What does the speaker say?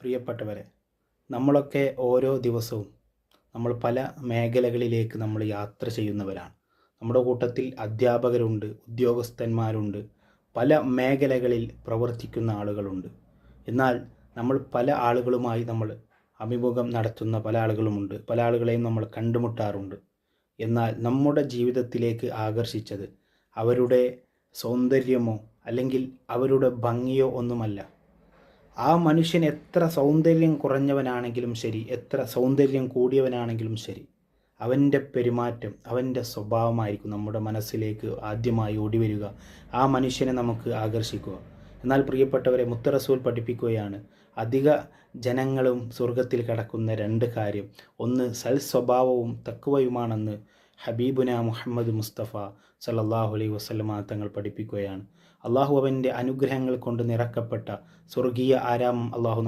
പ്രിയപ്പെട്ടവരെ, നമ്മളൊക്കെ ഓരോ ദിവസവും നമ്മൾ പല മേഖലകളിലേക്ക് നമ്മൾ യാത്ര ചെയ്യുന്നവരാണ്. നമ്മുടെ കൂട്ടത്തിൽ അധ്യാപകരുണ്ട്, ഉദ്യോഗസ്ഥന്മാരുണ്ട്, പല മേഖലകളിൽ പ്രവർത്തിക്കുന്ന ആളുകളുണ്ട്. എന്നാൽ നമ്മൾ പല ആളുകളുമായി നമ്മൾ അഭിമുഖം നടത്തുന്ന പല ആളുകളുമുണ്ട്. പല ആളുകളെയും നമ്മൾ കണ്ടുമുട്ടാറുണ്ട്. എന്നാൽ നമ്മുടെ ജീവിതത്തിലേക്ക് ആകർഷിച്ചത് അവരുടെ സൗന്ദര്യമോ അല്ലെങ്കിൽ അവരുടെ ഭംഗിയോ ഒന്നുമല്ല. ആ മനുഷ്യൻ എത്ര സൗന്ദര്യം കുറഞ്ഞവനാണെങ്കിലും ശരി, എത്ര സൗന്ദര്യം കൂടിയവനാണെങ്കിലും ശരി, അവൻ്റെ പെരുമാറ്റം, അവൻ്റെ സ്വഭാവമായിരിക്കും നമ്മുടെ മനസ്സിലേക്ക് ആദ്യമായി ഓടിവരിക, ആ മനുഷ്യനെ നമുക്ക് ആകർഷിക്കുക. എന്നാൽ പ്രിയപ്പെട്ടവരെ, മുത്ത് റസൂൽ പഠിപ്പിക്കുകയാണ്, അധിക ജനങ്ങളും സ്വർഗത്തിൽ കടക്കുന്ന രണ്ട് കാര്യം, ഒന്ന് സൽ സ്വഭാവവും തഖ്വയുമാണെന്ന് ഹബീബുന മുഹമ്മദ് മുസ്തഫ സല്ലല്ലാഹു അലൈഹി വസല്ലമ തങ്ങൾ പഠിപ്പിക്കുകയാണ്. അള്ളാഹു അവൻ്റെ അനുഗ്രഹങ്ങൾ കൊണ്ട് നിറക്കപ്പെട്ട സ്വർഗീയ ആരാമം അള്ളാഹു